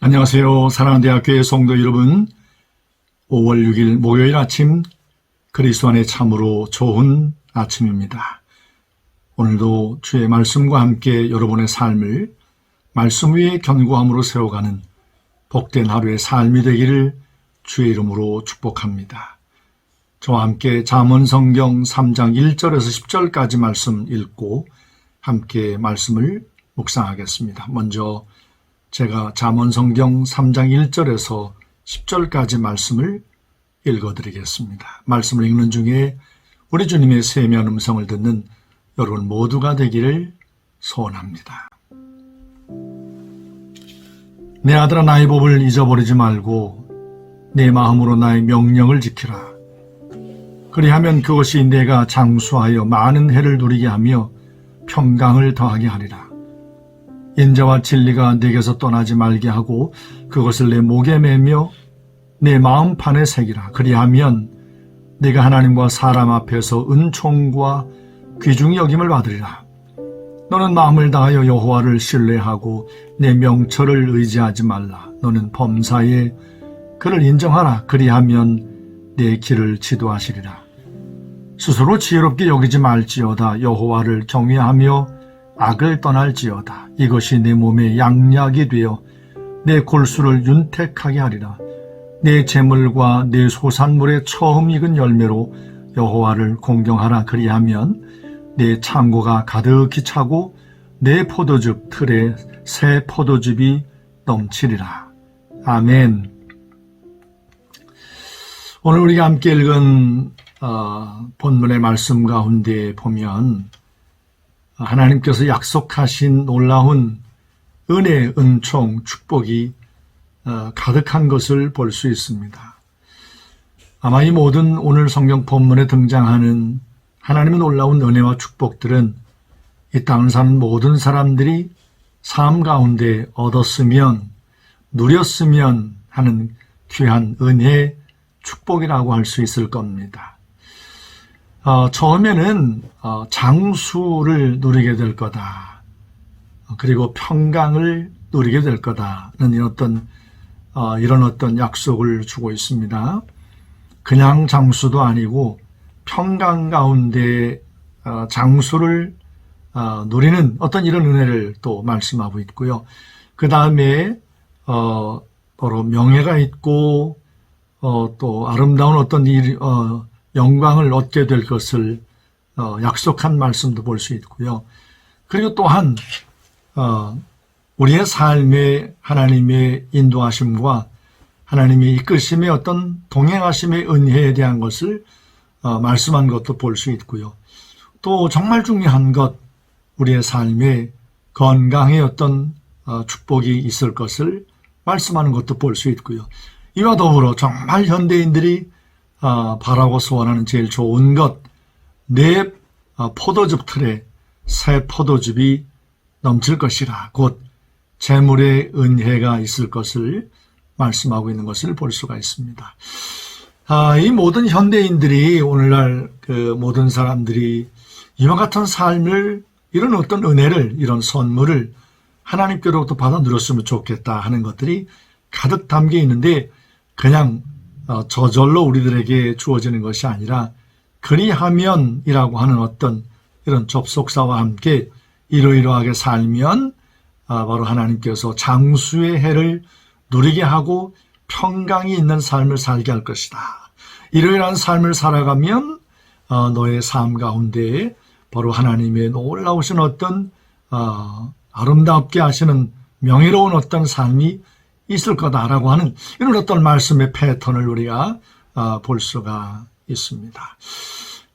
안녕하세요. 사랑하는 대학교의 성도 여러분, 5월 6일 목요일 아침 그리스도 안에 참으로 좋은 아침입니다. 오늘도 주의 말씀과 함께 여러분의 삶을 말씀 위에 견고함으로 세워가는 복된 하루의 삶이 되기를 주의 이름으로 축복합니다. 저와 함께 잠언성경 3장 1절에서 10절까지 말씀 읽고 함께 말씀을 묵상하겠습니다. 먼저 제가 잠언성경 3장 1절에서 10절까지 말씀을 읽어드리겠습니다. 말씀을 읽는 중에 우리 주님의 세미한 음성을 듣는 여러분 모두가 되기를 소원합니다. 내 아들아, 나의 법을 잊어버리지 말고 내 마음으로 나의 명령을 지키라. 그리하면 그것이 내가 장수하여 많은 해를 누리게 하며 평강을 더하게 하리라. 인자와 진리가 내게서 떠나지 말게 하고 그것을 내 목에 매며 내 마음판에 새기라. 그리하면 내가 하나님과 사람 앞에서 은총과 귀중히 여김을 받으리라. 너는 마음을 다하여 여호와를 신뢰하고 내 명철을 의지하지 말라. 너는 범사에 그를 인정하라. 그리하면 내 길을 지도하시리라. 스스로 지혜롭게 여기지 말지어다. 여호와를 경외하며 악을 떠날지어다. 이것이 내 몸에 양약이 되어 내 골수를 윤택하게 하리라. 내 재물과 내 소산물의 처음 익은 열매로 여호와를 공경하라. 그리하면 내 창고가 가득히 차고 내 포도즙 틀에 새 포도즙이 넘치리라. 아멘. 오늘 우리가 함께 읽은 본문의 말씀 가운데 보면 하나님께서 약속하신 놀라운 은혜, 은총, 축복이 가득한 것을 볼 수 있습니다. 아마 이 모든 오늘 성경 본문에 등장하는 하나님의 놀라운 은혜와 축복들은 이 땅을 사는 모든 사람들이 삶 가운데 얻었으면, 누렸으면 하는 귀한 은혜, 축복이라고 할 수 있을 겁니다. 처음에는 장수를 누리게 될 거다. 그리고 평강을 누리게 될 거다는 이런 어떤 약속을 주고 있습니다. 그냥 장수도 아니고 평강 가운데 장수를 누리는 어떤 이런 은혜를 또 말씀하고 있고요. 그 다음에 바로 명예가 있고 또 아름다운 어떤 영광을 얻게 될 것을 약속한 말씀도 볼 수 있고요. 그리고 또한 우리의 삶에 하나님의 인도하심과 하나님의 이끄심의 어떤 동행하심의 은혜에 대한 것을 말씀한 것도 볼 수 있고요. 또 정말 중요한 것, 우리의 삶에 건강의 어떤 축복이 있을 것을 말씀하는 것도 볼 수 있고요. 이와 더불어 정말 현대인들이 바라고 소원하는 제일 좋은 것, 내 포도즙 틀에 새 포도즙이 넘칠 것이라. 곧 재물의 은혜가 있을 것을 말씀하고 있는 것을 볼 수가 있습니다. 이 모든 현대인들이, 오늘날 그 모든 사람들이 이와 같은 삶을, 이런 어떤 은혜를, 이런 선물을 하나님께로부터 받아 누렸으면 좋겠다 하는 것들이 가득 담겨 있는데, 그냥 저절로 우리들에게 주어지는 것이 아니라 그리하면이라고 하는 어떤 이런 접속사와 함께 이러이러하게 살면 바로 하나님께서 장수의 해를 누리게 하고 평강이 있는 삶을 살게 할 것이다. 이러이러한 삶을 살아가면 너의 삶 가운데 바로 하나님의 놀라우신 어떤 아름답게 하시는 명예로운 어떤 삶이 있을 거다라고 하는 이런 어떤 말씀의 패턴을 우리가 볼 수가 있습니다.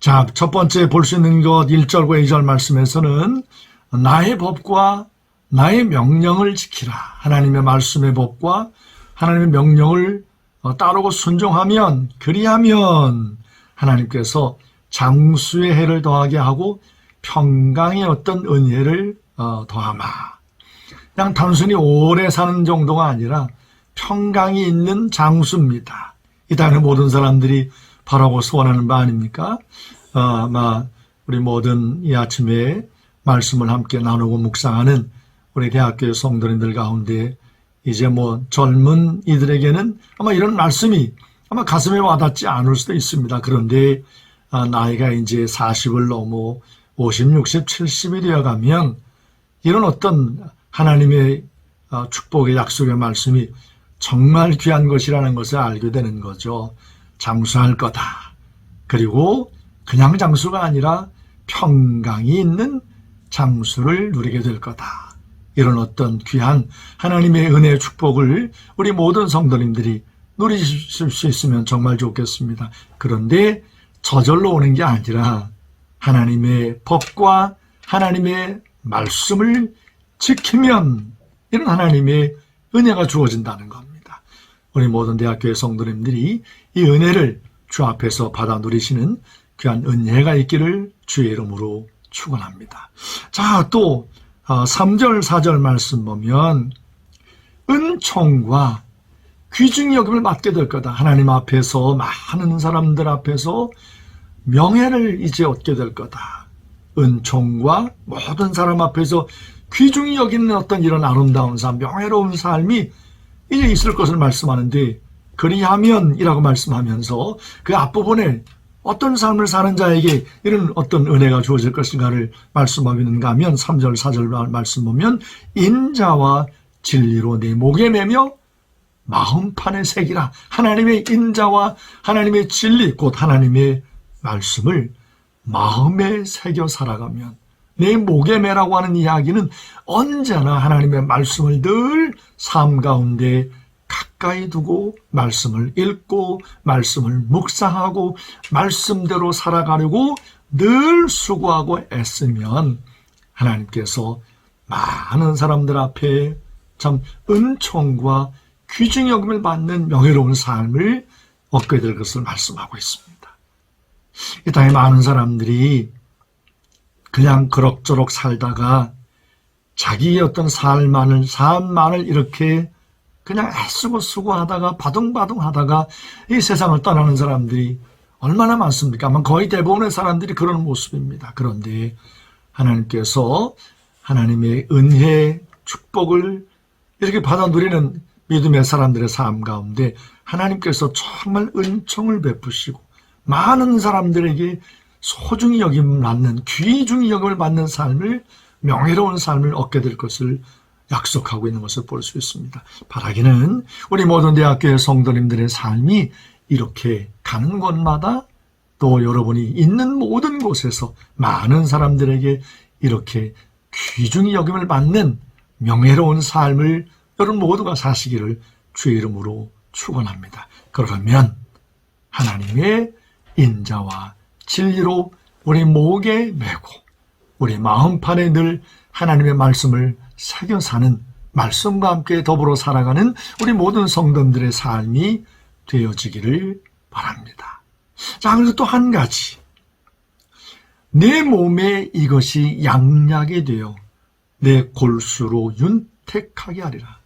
자, 첫 번째 볼 수 있는 것 1절과 2절 말씀에서는 나의 법과 나의 명령을 지키라. 하나님의 말씀의 법과 하나님의 명령을 따르고 순종하면, 그리하면 하나님께서 장수의 해를 더하게 하고 평강의 어떤 은혜를 더하마. 그냥 단순히 오래 사는 정도가 아니라 평강이 있는 장수입니다. 이 땅의 모든 사람들이 바라고 소원하는 바 아닙니까? 아마 우리 모든 이 아침에 말씀을 함께 나누고 묵상하는 우리 대학교의 성도님들 가운데 이제 뭐 젊은 이들에게는 아마 이런 말씀이 아마 가슴에 와닿지 않을 수도 있습니다. 그런데 나이가 이제 40을 넘어 50, 60, 70이 되어 가면 이런 어떤 하나님의 축복의 약속의 말씀이 정말 귀한 것이라는 것을 알게 되는 거죠. 장수할 거다. 그리고 그냥 장수가 아니라 평강이 있는 장수를 누리게 될 거다. 이런 어떤 귀한 하나님의 은혜의 축복을 우리 모든 성도님들이 누리실 수 있으면 정말 좋겠습니다. 그런데 저절로 오는 게 아니라 하나님의 법과 하나님의 말씀을 지키면 이런 하나님의 은혜가 주어진다는 겁니다. 우리 모든 대학교의 성도님들이 이 은혜를 주 앞에서 받아 누리시는 귀한 은혜가 있기를 주의 이름으로 축원합니다. 자, 또 3절 4절 말씀 보면 은총과 귀중히 여김을 받게 될 거다. 하나님 앞에서 많은 사람들 앞에서 명예를 이제 얻게 될 거다. 은총과 모든 사람 앞에서 귀중히 여기는 어떤 이런 아름다운 삶, 명예로운 삶이 이제 있을 것을 말씀하는데 그리하면이라고 말씀하면서 그 앞부분에 어떤 삶을 사는 자에게 이런 어떤 은혜가 주어질 것인가를 말씀하고 있는가 하면 3절 4절 말씀 보면 인자와 진리로 내 목에 매며 마음판에 새기라. 하나님의 인자와 하나님의 진리 곧 하나님의 말씀을 마음에 새겨 살아가면 내 목에 매라고 하는 이야기는 언제나 하나님의 말씀을 늘 삶 가운데 가까이 두고 말씀을 읽고 말씀을 묵상하고 말씀대로 살아가려고 늘 수고하고 애쓰면 하나님께서 많은 사람들 앞에 참 은총과 귀중히 여김을 받는 명예로운 삶을 얻게 될 것을 말씀하고 있습니다. 이 땅에 많은 사람들이 그냥 그럭저럭 살다가 자기의 어떤 삶만을 이렇게 그냥 애쓰고 수고하다가 바둥바둥 하다가 이 세상을 떠나는 사람들이 얼마나 많습니까? 아마 거의 대부분의 사람들이 그런 모습입니다. 그런데 하나님께서 하나님의 은혜, 축복을 이렇게 받아 누리는 믿음의 사람들의 삶 가운데 하나님께서 정말 은총을 베푸시고 많은 사람들에게 소중히 여김을 받는, 귀중히 여김을 받는 삶을, 명예로운 삶을 얻게 될 것을 약속하고 있는 것을 볼 수 있습니다. 바라기는 우리 모든 대학교의 성도님들의 삶이 이렇게 가는 곳마다 또 여러분이 있는 모든 곳에서 많은 사람들에게 이렇게 귀중히 여김을 받는 명예로운 삶을 여러분 모두가 사시기를 주의 이름으로 축원합니다. 그러면 하나님의 인자와 진리로 우리 목에 메고 우리 마음판에 늘 하나님의 말씀을 새겨 사는, 말씀과 함께 더불어 살아가는 우리 모든 성도들의 삶이 되어지기를 바랍니다. 자, 그리고 또 한 가지, 내 몸에 이것이 양약이 되어 내 골수로 윤택하게 하리라.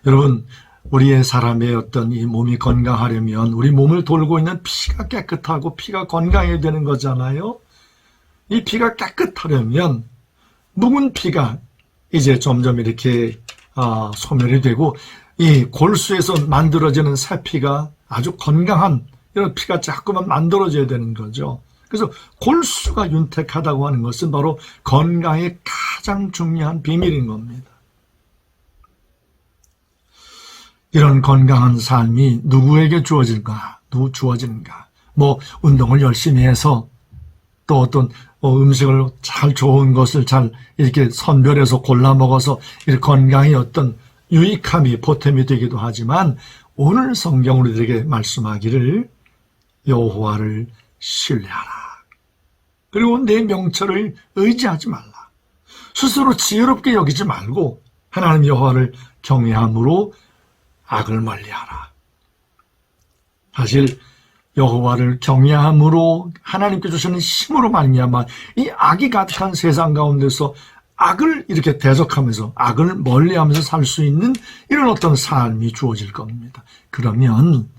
여러분, 우리의 사람의 어떤 이 몸이 건강하려면 우리 몸을 돌고 있는 피가 깨끗하고 피가 건강해야 되는 거잖아요. 이 피가 깨끗하려면 묵은 피가 이제 점점 이렇게 소멸이 되고 이 골수에서 만들어지는 새 피가 아주 건강한 이런 피가 자꾸만 만들어져야 되는 거죠. 그래서 골수가 윤택하다고 하는 것은 바로 건강의 가장 중요한 비밀인 겁니다. 이런 건강한 삶이 누구에게 주어지는가? 뭐 운동을 열심히 해서 또 어떤 음식을 잘 좋은 것을 잘 이렇게 선별해서 골라 먹어서 이렇게 건강에 어떤 유익함이 보탬이 되기도 하지만 오늘 성경 우리들에게 말씀하기를 여호와를 신뢰하라. 그리고 내 명철을 의지하지 말라. 스스로 지혜롭게 여기지 말고 하나님 여호와를 경외함으로 악을 멀리하라. 사실 여호와를 경외함으로 하나님께 주시는 힘으로 말미암아 이 악이 가득한 세상 가운데서 악을 이렇게 대적하면서 악을 멀리하면서 살 수 있는 이런 어떤 삶이 주어질 겁니다. 그러면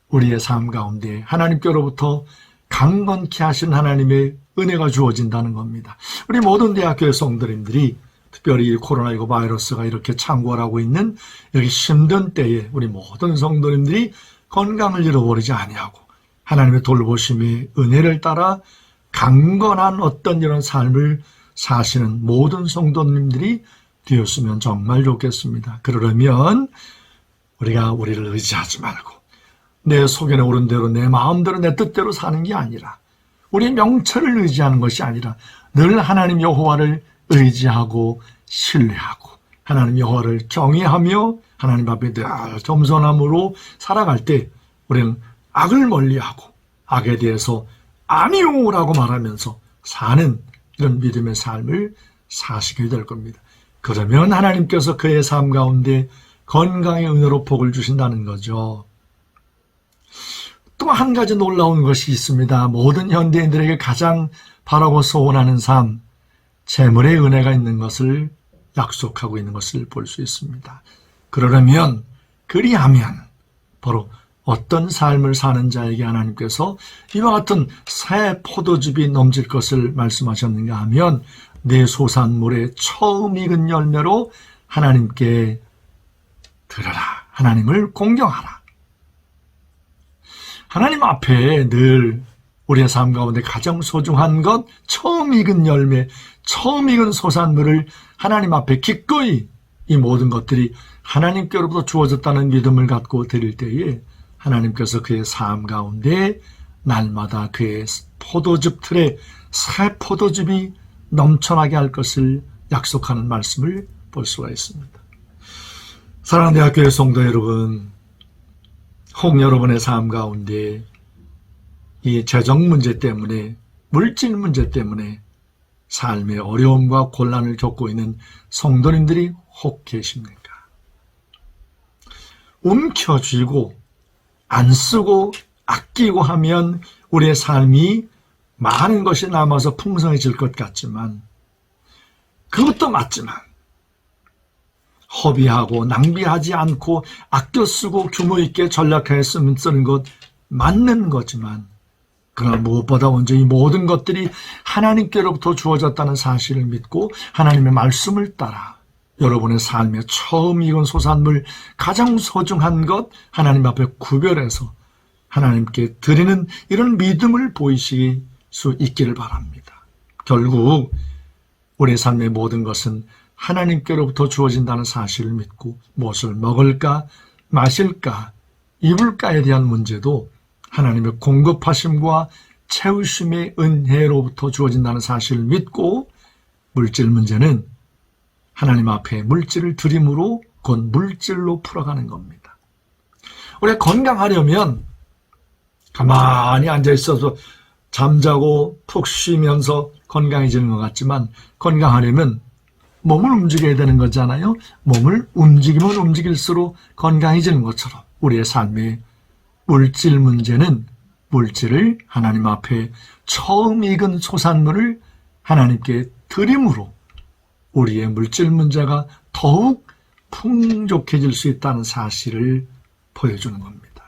우리의 삶 가운데 하나님께로부터 강건케 하신 하나님의 은혜가 주어진다는 겁니다. 우리 모든 대학교의 성도님들이 특별히 이 코로나19 바이러스가 이렇게 창궐하고 있는 이렇게 힘든 때에 우리 모든 성도님들이 건강을 잃어버리지 아니하고 하나님의 돌보심의 은혜를 따라 강건한 어떤 이런 삶을 사시는 모든 성도님들이 되었으면 정말 좋겠습니다. 그러려면 우리가 우리를 의지하지 말고 내 속에는 오른 대로 내 마음대로 내 뜻대로 사는 게 아니라 우리의 명철을 의지하는 것이 아니라 늘 하나님 여호와를 의지하고 신뢰하고 하나님 여호와를 경외하며 하나님 앞에 늘 겸손함으로 살아갈 때 우리는 악을 멀리하고 악에 대해서 아니오라고 말하면서 사는 이런 믿음의 삶을 사시게 될 겁니다. 그러면 하나님께서 그의 삶 가운데 건강의 은혜로 복을 주신다는 거죠. 또 한 가지 놀라운 것이 있습니다. 모든 현대인들에게 가장 바라고 소원하는 삶, 재물의 은혜가 있는 것을 약속하고 있는 것을 볼 수 있습니다. 그러려면 그리하면 바로 어떤 삶을 사는 자에게 하나님께서 이와 같은 새 포도즙이 넘칠 것을 말씀하셨는가 하면 내 소산물의 처음 익은 열매로 하나님께 드려라. 하나님을 공경하라. 하나님 앞에 늘 우리의 삶 가운데 가장 소중한 것, 처음 익은 열매, 처음 익은 소산물을 하나님 앞에 기꺼이 이 모든 것들이 하나님께로부터 주어졌다는 믿음을 갖고 드릴 때에 하나님께서 그의 삶 가운데 날마다 그의 포도즙 틀에 새 포도즙이 넘쳐나게 할 것을 약속하는 말씀을 볼 수가 있습니다. 사랑하는 대학교의 성도 여러분, 혹 여러분의 삶 가운데 이 재정 문제 때문에, 물질 문제 때문에 삶의 어려움과 곤란을 겪고 있는 성도님들이 혹 계십니까? 움켜쥐고 안 쓰고 아끼고 하면 우리의 삶이 많은 것이 남아서 풍성해질 것 같지만, 그것도 맞지만 허비하고 낭비하지 않고 아껴 쓰고 규모 있게 전략하여 쓰는 것 맞는 거지만, 그러나 무엇보다 먼저 이 모든 것들이 하나님께로부터 주어졌다는 사실을 믿고 하나님의 말씀을 따라 여러분의 삶의 처음 익은 소산물, 가장 소중한 것 하나님 앞에 구별해서 하나님께 드리는 이런 믿음을 보이실 수 있기를 바랍니다. 결국 우리의 삶의 모든 것은 하나님께로부터 주어진다는 사실을 믿고 무엇을 먹을까, 마실까, 입을까에 대한 문제도 하나님의 공급하심과 채우심의 은혜로부터 주어진다는 사실을 믿고, 물질 문제는 하나님 앞에 물질을 드림으로 곧 물질로 풀어가는 겁니다. 우리가 건강하려면 가만히 앉아있어서 잠자고 푹 쉬면서 건강해지는 것 같지만, 건강하려면 몸을 움직여야 되는 거잖아요. 몸을 움직이면 움직일수록 건강해지는 것처럼 우리의 삶의 물질 문제는 물질을 하나님 앞에 처음 익은 소산물을 하나님께 드림으로 우리의 물질 문제가 더욱 풍족해질 수 있다는 사실을 보여주는 겁니다.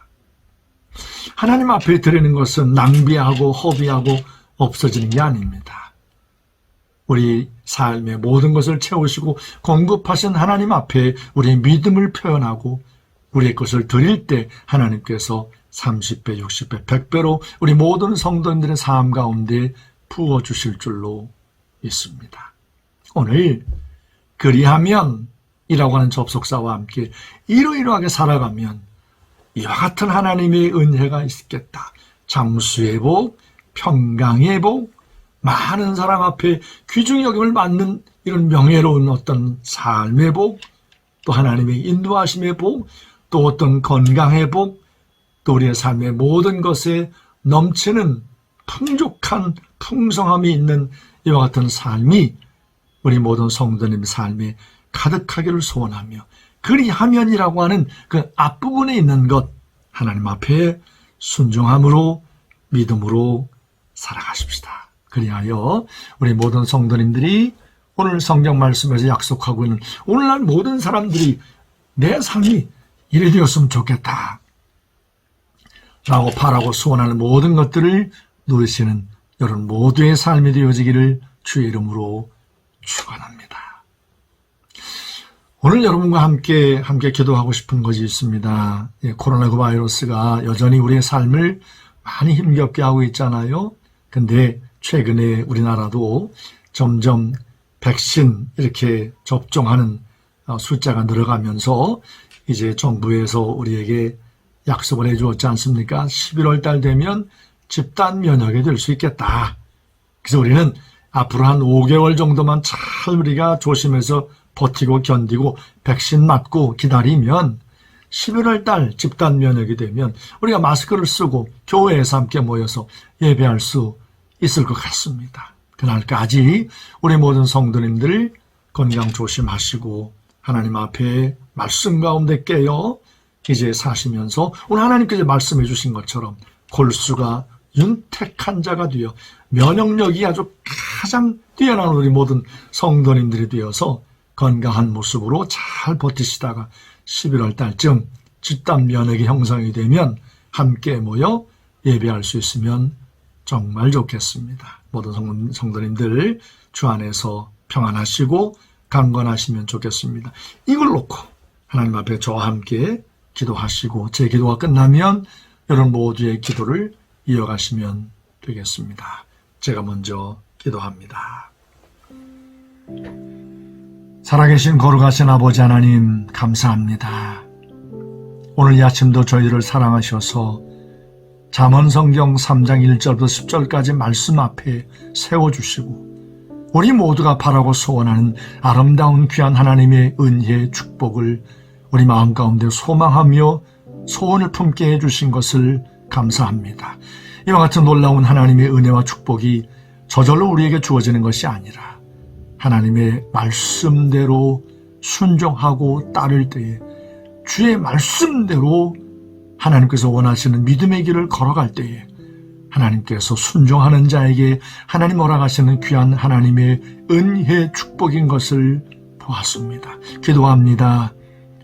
하나님 앞에 드리는 것은 낭비하고 허비하고 없어지는 게 아닙니다. 우리 삶의 모든 것을 채우시고 공급하신 하나님 앞에 우리의 믿음을 표현하고 우리의 것을 드릴 때 하나님께서 30배, 60배, 100배로 우리 모든 성도님들의 삶 가운데 부어주실 줄로 믿습니다. 오늘 그리하면 이라고 하는 접속사와 함께 이러이러하게 살아가면 이와 같은 하나님의 은혜가 있겠다. 장수의 복, 평강의 복, 많은 사람 앞에 귀중히 여김을 받는 이런 명예로운 어떤 삶의 복, 또 하나님의 인도하심의 복, 또 어떤 건강의 복, 또 우리의 삶의 모든 것에 넘치는 풍족한 풍성함이 있는 이와 같은 삶이 우리 모든 성도님의 삶에 가득하기를 소원하며, 그리하면이라고 하는 그 앞부분에 있는 것, 하나님 앞에 순종함으로 믿음으로 살아가십시다. 그리하여 우리 모든 성도님들이 오늘 성경 말씀에서 약속하고 있는 오늘날 모든 사람들이 내 삶이 이래 되었으면 좋겠다 라고 바라고 소원하는 모든 것들을 누리시는 여러분 모두의 삶이 되어지기를 주의 이름으로 축원합니다. 오늘 여러분과 함께 기도하고 싶은 것이 있습니다. 코로나19 바이러스가 여전히 우리의 삶을 많이 힘겹게 하고 있잖아요. 근데 최근에 우리나라도 점점 백신 이렇게 접종하는 숫자가 늘어가면서 이제 정부에서 우리에게 약속을 해주었지 않습니까? 11월 달 되면 집단 면역이 될 수 있겠다. 그래서 우리는 앞으로 한 5개월 정도만 잘 우리가 조심해서 버티고 견디고 백신 맞고 기다리면 11월 달 집단 면역이 되면 우리가 마스크를 쓰고 교회에서 함께 모여서 예배할 수 있을 것 같습니다. 그날까지 우리 모든 성도님들 건강 조심하시고 하나님 앞에 말씀 가운데 깨어 이제 사시면서 오늘 하나님께서 말씀해 주신 것처럼 골수가 윤택한 자가 되어 면역력이 아주 가장 뛰어난 우리 모든 성도님들이 되어서 건강한 모습으로 잘 버티시다가 11월 달쯤 집단 면역이 형성이 되면 함께 모여 예배할 수 있으면 정말 좋겠습니다. 모든 성도님들 주 안에서 평안하시고 강건하시면 좋겠습니다. 이걸 놓고 하나님 앞에 저와 함께 기도하시고 제 기도가 끝나면 여러분 모두의 기도를 이어가시면 되겠습니다. 제가 먼저 기도합니다. 살아계신 거룩하신 아버지 하나님 감사합니다. 오늘 이 아침도 저희를 사랑하셔서 잠언성경 3장 1절부터 10절까지 말씀 앞에 세워주시고 우리 모두가 바라고 소원하는 아름다운 귀한 하나님의 은혜의 축복을 우리 마음 가운데 소망하며 소원을 품게 해주신 것을 감사합니다. 이와 같은 놀라운 하나님의 은혜와 축복이 저절로 우리에게 주어지는 것이 아니라 하나님의 말씀대로 순종하고 따를 때에 주의 말씀대로 하나님께서 원하시는 믿음의 길을 걸어갈 때에 하나님께서 순종하는 자에게 하나님 허락하시는 귀한 하나님의 은혜 축복인 것을 보았습니다. 기도합니다.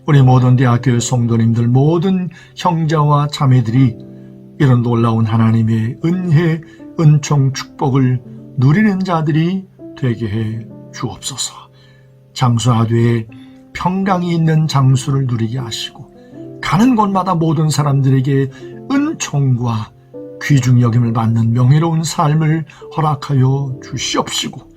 우리 모든 대학교의 성도님들 모든 형제와 자매들이 이런 놀라운 하나님의 은혜, 은총, 축복을 누리는 자들이 되게 해 주옵소서. 장수하되 평강이 있는 장수를 누리게 하시고 가는 곳마다 모든 사람들에게 은총과 귀중 여김을 받는 명예로운 삶을 허락하여 주시옵시고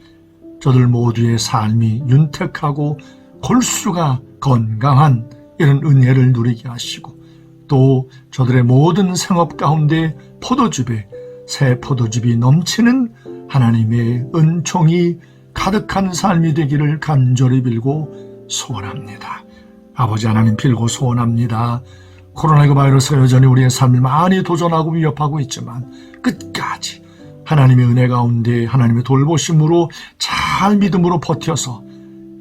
저들 모두의 삶이 윤택하고 골수가 건강한 이런 은혜를 누리게 하시고 또 저들의 모든 생업 가운데 포도즙에 새 포도즙이 넘치는 하나님의 은총이 가득한 삶이 되기를 간절히 빌고 소원합니다. 아버지 하나님 빌고 소원합니다. 코로나19 바이러스가 여전히 우리의 삶을 많이 도전하고 위협하고 있지만 끝까지 하나님의 은혜 가운데 하나님의 돌보심으로 잘 믿음으로 버텨서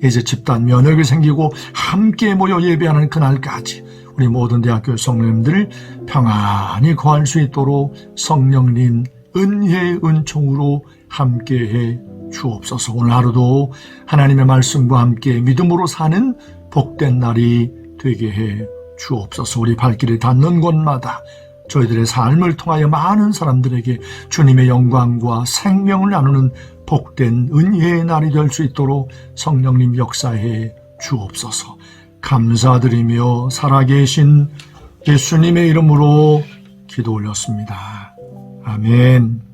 이제 집단 면역이 생기고 함께 모여 예배하는 그날까지 우리 모든 대학교 성령님들 평안히 거할 수 있도록 성령님 은혜의 은총으로 함께해 주옵소서. 오늘 하루도 하나님의 말씀과 함께 믿음으로 사는 복된 날이 되게 해 주옵소서. 우리 발길을 닿는 곳마다 저희들의 삶을 통하여 많은 사람들에게 주님의 영광과 생명을 나누는 복된 은혜의 날이 될 수 있도록 성령님 역사해 주옵소서. 감사드리며 살아계신 예수님의 이름으로 기도 올렸습니다. 아멘.